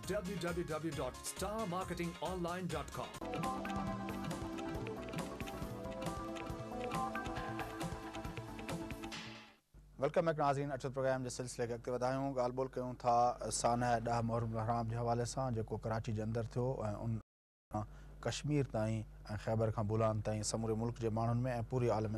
www.starmarketingonline.com. Welcome back नाज़रीन। अचो programme जे सिलसिले खे अॻिते वधायूं। ॻाल्हि ॿोल कयूं था सानह 10 मुहर्रम हराम जे हवाले सां जेको कराची जे अंदरि थियो ऐं उन कश्मीर ताईं ऐं ख़ैबर खां बुलान ताईं समूरे मुल्क जे माण्हुनि में ऐं पूरे आलम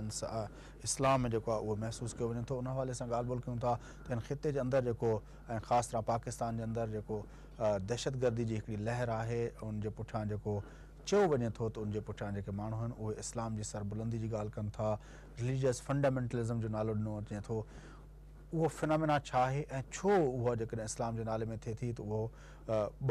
इस्लाम में जेको आहे उहो महसूसु कयो वञे थो। उन हवाले सां ॻाल्हि ॿोल कयूं था त हिन ख़िते जे अंदरि जेको ऐं ख़ासि तरह पाकिस्तान जे अंदरि जेको दहशतगर्दी जी हिकिड़ी लहर आहे उन जे पुठियां जेको चयो वञे थो त उनजे पुठियां जेके माण्हू आहिनि उहे इस्लाम जी सरबुलंदी जी ॻाल्हि कनि था, रिलीजियस फंडामेंटलिज़म जो नालो ॾिनो अचे थो। उहो फिनोमिना छा आहे ऐं छो उहा जेकॾहिं इस्लाम जे नाले में थिए थी त उहो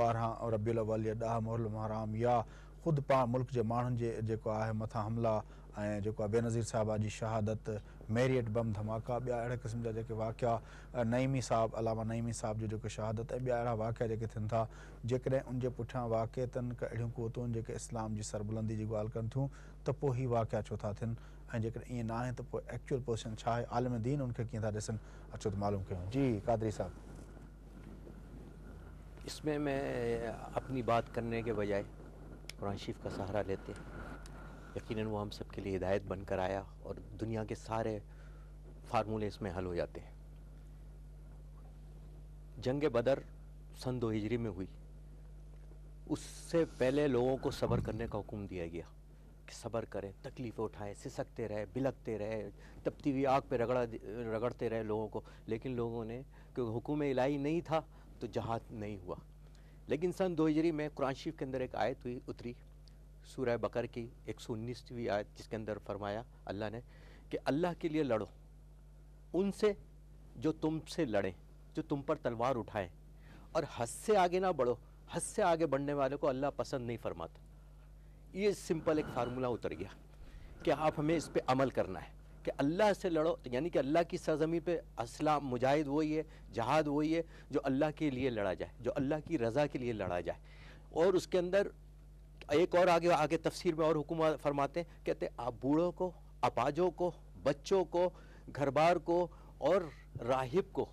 12 रबीउल अव्वल या 10 मुहर्रम हराम या ख़ुदि पाण मुल्क जे माण्हुनि जे जेको आहे मथां हमला ऐं जेको आहे बेनज़ीर साहिबा जी शहादत, मैरियट बम धमाका, ॿिया अहिड़े क़िस्म जा जेके वाक़िया, नईमी साहब अलामा नईमी साहब जी जेको शहादत ऐं ॿिया अहिड़ा वाक़िया जेके थियनि था, जेकॾहिं उनजे पुठियां वाक़िअतनि अहिड़ियूं क़ुवतूं जेके इस्लाम जी सरबुलंदी जी ॻाल्हि कनि थियूं त पोइ ही वाक़िया छो था थियनि ऐं जेकॾहिं ईअं न आहे त पोइ एक्चुअल पोज़ीशन छा आहे, आलिम दीन उनखे कीअं था ॾिसनि, अचो त मालूम कयूं। जी कादरी साहब, इसमें मैं अपनी बात करने के बजाय कुरान शरीफ का सहारा लेते, यकीनन वो हम सब के लिए हिदायत बनकर आया और दुनिया के सारे फार्मूले इसमें हल हो जाते हैं। जंग बदर सन 2 हिजरी में हुई, उससे पहले लोगों को सब्र करने का हुक्म दिया गया कि सब्र करें, तकलीफ़ें उठाएं, सिसकते रहे, बिलकते रहे, तपती हुई आग पे रगड़ते रहे लोगों को, लेकिन लोगों ने क्योंकि हुक्म इलाही नहीं था तो जहाद नहीं हुआ। लेकिन सन 2 हिजरी में कुरान शरीफ के अंदर एक आयत उतरी, सूरह बकर की 119वीं आयत, जिसके अंदर फरमाया अल्लाह ने कि अल्लाह के लिए लड़ो उनसे जो तुमसे लड़ें, जो तुम पर तलवार उठाएं, और हद से आगे ना बढ़ो, हद से आगे बढ़ने वाले को अल्लाह पसंद नहीं फरमाता। ये सिंपल एक फार्मूला उतर गया कि आप हमें इस पे अमल करना है कि अल्लाह से लड़ो, यानी कि अल्लाह की सरज़मीन पे असला मुजाहिद वही है, जहाद वही है जो अल्लाह के लिए लड़ा जाए, जो अल्लाह की रज़ा के लिए लड़ा जाए। और उसके अंदर एक और आगे तफसीर में और हुक्म फरमाते हैं, कहते हैं आप बूढ़ों को, अपाजों को, बच्चों को, घरबार को और राहिब को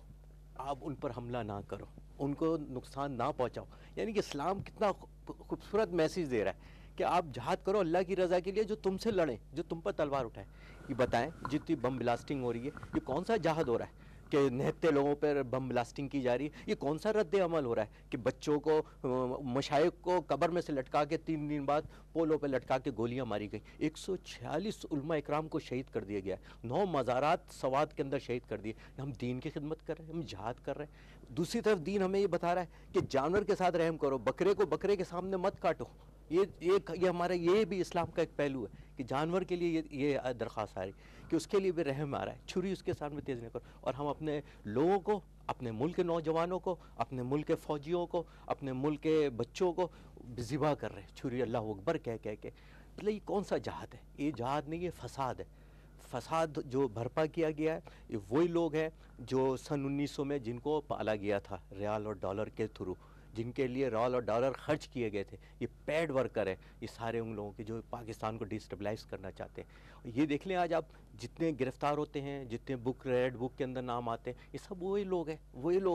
आप उन पर हमला ना करो, उनको नुकसान ना पहुंचाओ। यानी कि इस्लाम कितना खूबसूरत मैसेज दे रहा है कि आप जहाद करो अल्लाह की रज़ा के लिए, जो तुमसे लड़ें, जो तुम पर तलवार उठाएं। ये बताएं जितनी बम ब्लास्टिंग हो रही है, ये कौन सा जहाद हो रहा है कि निहत्ते लोगों पर बम ब्लास्टिंग की जा रही है? ये कौन सा रद्द अमल हो रहा है कि बच्चों को, मशाइख को कब्र में से लटका के 3 दिन बाद पोलों पे लटका के गोलियां मारी गई। 146 उलमा इकराम को शहीद कर दिया गया, 9 मज़ारात सवाद के अंदर शहीद कर दिए। हम दीन की खिदमत कर रहे हैं, हम जहाद कर रहे हैं। दूसरी तरफ दीन हमें ये बता रहा है कि जानवर के साथ रहम करो, बकरे को बकरे के सामने मत काटो। ये हमारा ये भी इस्लाम का एक पहलू है कि जानवर के लिए ये दरख्वास्त आ रही कि उसके लिए भी रहम आ रहा है, छुरी उसके सामने तेज़ नहीं करो। और हम अपने लोगों को, अपने मुल्क के नौजवानों को, अपने मुल्क के फ़ौजियों को, अपने मुल्क के बच्चों को ज़िबा कर रहे हैं, छुरी अल्लाह अकबर कह के। मतलब ये कौन सा जहाद है? ये जहाद नहीं, ये फसाद है। फसाद जो भरपा किया गया है, ये वही लोग हैं जो सन 1900 में जिनको पाला गया था रियाल और डॉलर के थ्रू, जिनके लिए रियाल और डॉलर खर्च किए गए थे। ये पेड वर्कर है, ये सारे उन लोगों के जो पाकिस्तान को डिस्टेबलाइज करना चाहते हैं। ये देख लें आज आप जितने गिरफ्तार होते हैं, जितने रेड बुक के अंदर नाम आते हैं, ये सब वही लोग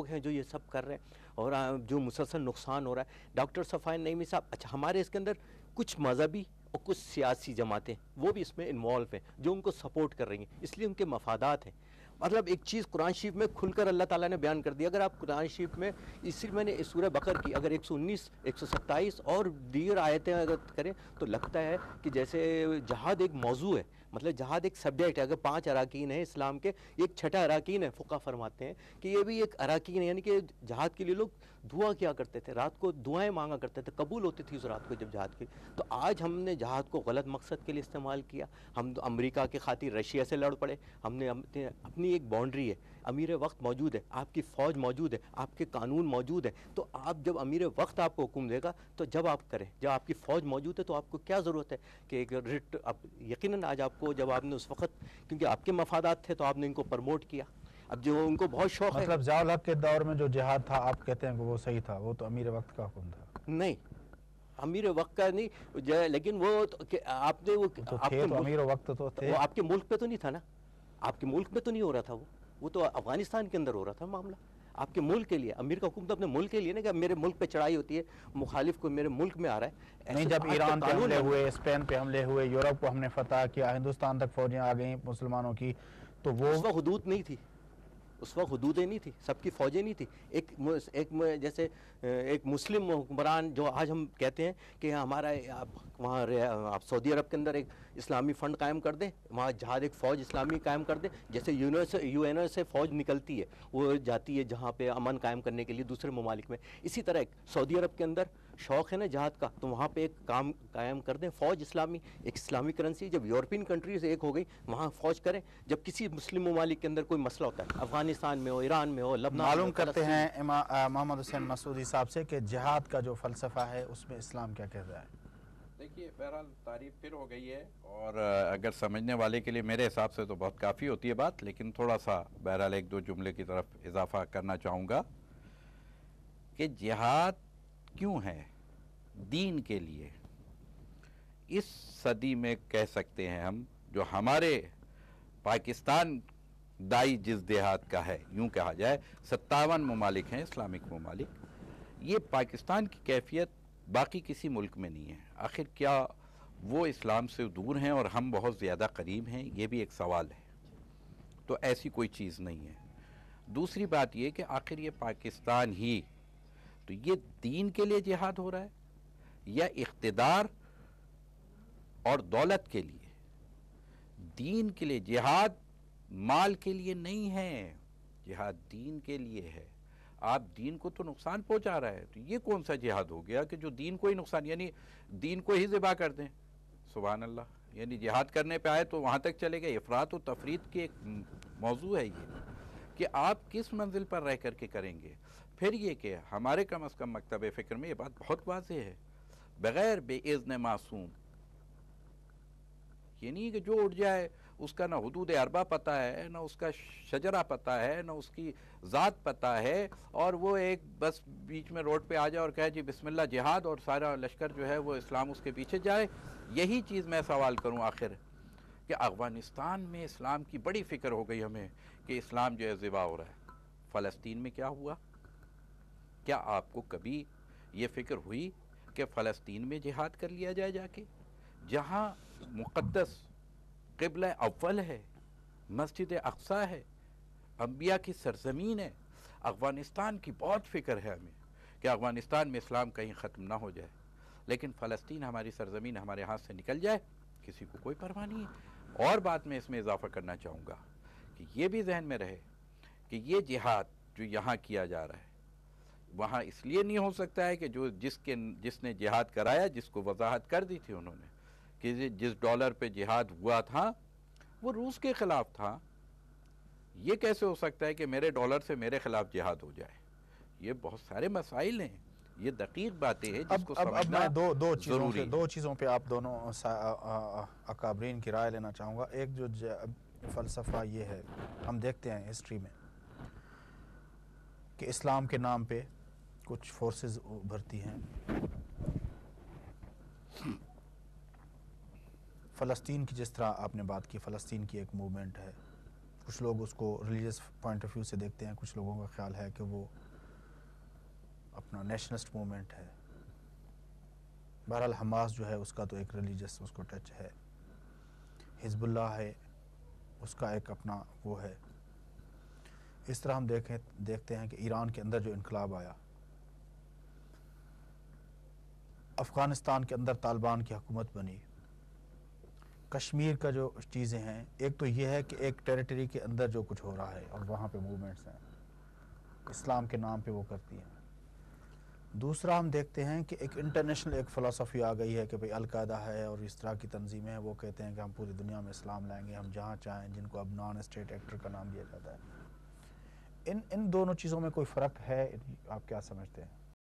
हैं जो ये सब कर रहे हैं और जो मुसलसल नुकसान हो रहा है। डॉक्टर सफ़ाई नईमी साहब, अच्छा हमारे इसके अंदर कुछ मजहबी और कुछ सियासी जमातें वो भी इसमें इन्वॉल्व हैं जो उनको सपोर्ट कर रही हैं, इसलिए उनके मफादात हैं। मतलब एक चीज़ कुरान शरीफ में खुलकर अल्लाह ताला ने बयान कर दिया। अगर आप कुरान शरीफ में, इसी मैंने सूरह बकर की अगर 119, 127 और दीगर आयतें अगर करें तो लगता है कि जैसे जहाद एक मौजू है, मतलब जहाद एक सब्जेक्ट है। अगर 5 अराकीन है इस्लाम के, एक छठा अराकीन है। फ़ुक़हा फरमाते हैं कि ये भी एक अराकीन है, यानी कि जहाद के लिए लोग दुआ किया करते थे, रात को दुआएं मांगा करते थे, कबूल होती थी उस रात को जब जहाद की। तो आज हमने जहाद को गलत मकसद के लिए इस्तेमाल किया। हम अमेरिका के खातिर रशिया से लड़ पड़े। हमने अपनी एक बाउंड्री है, अमीर वक्त मौजूद है, आपकी फ़ौज मौजूद है, आपके कानून मौजूद है। तो आप जब अमीर वक्त आपको हुक्म देगा तो जब आप करें, जब आपकी फ़ौज मौजूद है तो आपको क्या ज़रूरत है कि एक रिट। अब यकीनन आज आपको, जब आपने उस वक्त, क्योंकि आपके मफादात थे तो आपने इनको प्रमोट किया। अब जो उनको बहुत शौक है, मतलब ज़ियाउल हक के दौर में जो जिहाद था आप कहते हैं कि वो सही था, वो तो अमीर वक्त का हुक्म था? नहीं, अमीर वक्त का नहीं, लेकिन वो आपने वो तो थे, तो अमीर वक्त तो थे, वो आपके मुल्क पे तो नहीं था ना, आपके मुल्क में तो नहीं हो रहा था वो तो अफगानिस्तान के अंदर हो रहा था मामला। آپ کے ملک کے لیے. امیر کا حکم تو اپنے ملک کے لیے نا, کہ میرے ملک پہ چڑھائی ہوتی ہے, مخالف کو میرے ملک میں آ رہا ہے. نہیں, جب ایران پہ حملے ہوئے, اسپین پہ حملے ہوئے, یورپ کو ہم نے فتح کیا, ہندوستان تک فوجیں آ گئیں مسلمانوں کی, تو وہ اس وقت حدود نہیں تھی, اس وقت حدودیں نہیں تھی, سب کی فوجیں نہیں تھی. ایک جیسے ایک مسلم حکمران جو آج ہم کہتے ہیں کہ ہمارا وہاں آپ سعودی عرب کے اندر ایک اسلامی فنڈ قائم کر دیں, وہاں جہاد ایک فوج اسلامی قائم کر دیں, جیسے یو این او سے فوج نکلتی ہے, وہ جاتی ہے جہاں پہ امن قائم کرنے کے لیے دوسرے ممالک میں, اسی طرح ایک سعودی عرب کے اندر شوق ہے نا جہاد کا, تو وہاں پہ ایک کام قائم کر دیں, فوج اسلامی, ایک اسلامی کرنسی. جب یورپین کنٹریز ایک ہو گئی وہاں فوج کریں. جب کسی مسلم ممالک کے اندر کوئی مسئلہ ہوتا ہے, افغانستان میں ہو, ایران میں ہو, لبنان میں ہو, معلوم کرتے ہیں محمد حسین مسعودی صاحب سے کہ جہاد کا جو فلسفہ ہے اس میں اسلام کیا کہتا ہے. دیکھیے بہرحال تعریف پھر ہو گئی ہے, اور اگر سمجھنے والے کے لیے میرے حساب سے تو بہت کافی ہوتی ہے بات, لیکن تھوڑا سا بہرحال ایک دو جملے کی طرف اضافہ کرنا چاہوں گا کہ جہاد کیوں ہے دین کے لیے. اس صدی میں کہہ سکتے ہیں ہم, جو ہمارے پاکستان دائی جس دیہات کا ہے, یوں کہا جائے 57 ممالک ہیں اسلامک ممالک, یہ پاکستان کی کیفیت باقی کسی ملک میں نہیں ہے. آخر کیا وہ اسلام سے دور ہیں اور ہم بہت زیادہ قریب ہیں, یہ بھی ایک سوال ہے. تو ایسی کوئی چیز نہیں ہے. دوسری بات یہ کہ آخر یہ پاکستان ہی, تو یہ دین کے لیے جہاد ہو رہا ہے یا اقتدار اور دولت کے لیے؟ دین کے لیے جہاد مال کے لیے نہیں ہے, جہاد دین کے لیے ہے. آپ دین کو تو نقصان پہنچا رہا ہے, تو یہ کون سا جہاد ہو گیا کہ جو دین کو ہی نقصان, یعنی دین کو ہی ذبح کر دیں. سبحان اللہ, یعنی جہاد کرنے پہ آئے تو وہاں تک چلے گئے. افراط و تفریط کی ایک موضوع ہے یہ, کہ آپ کس منزل پر رہ کر کے کریں گے. پھر یہ کہ ہمارے کم از کم مکتب فکر میں یہ بات بہت واضح ہے, بغیر بے اذن معصوم, یہ نہیں کہ جو اٹھ جائے اس کا نہ حدود اربع پتہ ہے, نہ اس کا شجرہ پتہ ہے, نہ اس کی ذات پتہ ہے, اور وہ ایک بس بیچ میں روڈ پہ آ جائے اور کہے جی بسم اللہ جہاد, اور سارا لشکر جو ہے وہ اسلام اس کے پیچھے جائے. یہی چیز میں سوال کروں آخر, کہ افغانستان میں اسلام کی بڑی فکر ہو گئی ہمیں کہ اسلام جو ہے ذبح ہو رہا ہے. فلسطین میں کیا ہوا؟ کیا آپ کو کبھی یہ فکر ہوئی کہ فلسطین میں جہاد کر لیا جائے جا کے, جہاں مقدس قبلہ اول ہے, مسجد اقصی ہے, انبیاء کی سرزمین ہے. افغانستان کی بہت فکر ہے ہمیں کہ افغانستان میں اسلام کہیں ختم نہ ہو جائے, لیکن فلسطین ہماری سرزمین ہمارے ہاتھ سے نکل جائے کسی کو کوئی پرواہ نہیں ہے. اور بات میں اس میں اضافہ کرنا چاہوں گا کہ یہ بھی ذہن میں رہے کہ یہ جہاد جو یہاں کیا جا رہا ہے وہاں اس لیے نہیں ہو سکتا ہے کہ جس نے جہاد کرایا, جس کو وضاحت کر دی تھی انہوں نے کہ جس ڈالر پہ جہاد ہوا تھا وہ روس کے خلاف تھا, یہ کیسے ہو سکتا ہے کہ میرے ڈالر سے میرے خلاف جہاد ہو جائے؟ یہ بہت سارے مسائل ہیں, یہ دقیق باتیں ہیں جس کو سمجھنا ضروری ہے. دو چیزوں پہ آپ دونوں اکابرین کی رائے لینا چاہوں گا. ایک جو فلسفہ یہ ہے, ہم دیکھتے ہیں ہسٹری میں کہ اسلام کے نام پہ کچھ فورسز ابھرتی ہیں. فلسطین کی جس طرح آپ نے بات کی, فلسطین کی ایک موومنٹ ہے, کچھ لوگ اس کو ریلیجس پوائنٹ آف ویو سے دیکھتے ہیں, کچھ لوگوں کا خیال ہے کہ وہ اپنا نیشنلسٹ موومنٹ ہے. بہرحال حماس جو ہے اس کا تو ایک ریلیجس اس کو ٹچ ہے, حزب اللہ ہے اس کا ایک اپنا وہ ہے. اس طرح ہم دیکھتے ہیں کہ ایران کے اندر جو انقلاب آیا, افغانستان کے اندر طالبان کی حکومت بنی, کشمیر کا جو چیزیں ہیں, ایک تو یہ ہے کہ ایک ٹیریٹری کے اندر جو کچھ ہو رہا ہے اور وہاں پہ موومنٹس ہیں اسلام کے نام پہ وہ کرتی ہیں. دوسرا ہم دیکھتے ہیں کہ ایک انٹرنیشنل ایک فلسفی آ گئی ہے کہ بھئی القاعدہ ہے اور اس طرح کی تنظیمیں ہیں, وہ کہتے ہیں کہ ہم پوری دنیا میں اسلام لائیں گے, ہم جہاں چاہیں, جن کو اب نان اسٹیٹ ایکٹر کا نام دیا جاتا ہے. ان دونوں چیزوں میں کوئی فرق ہے, آپ کیا سمجھتے ہیں؟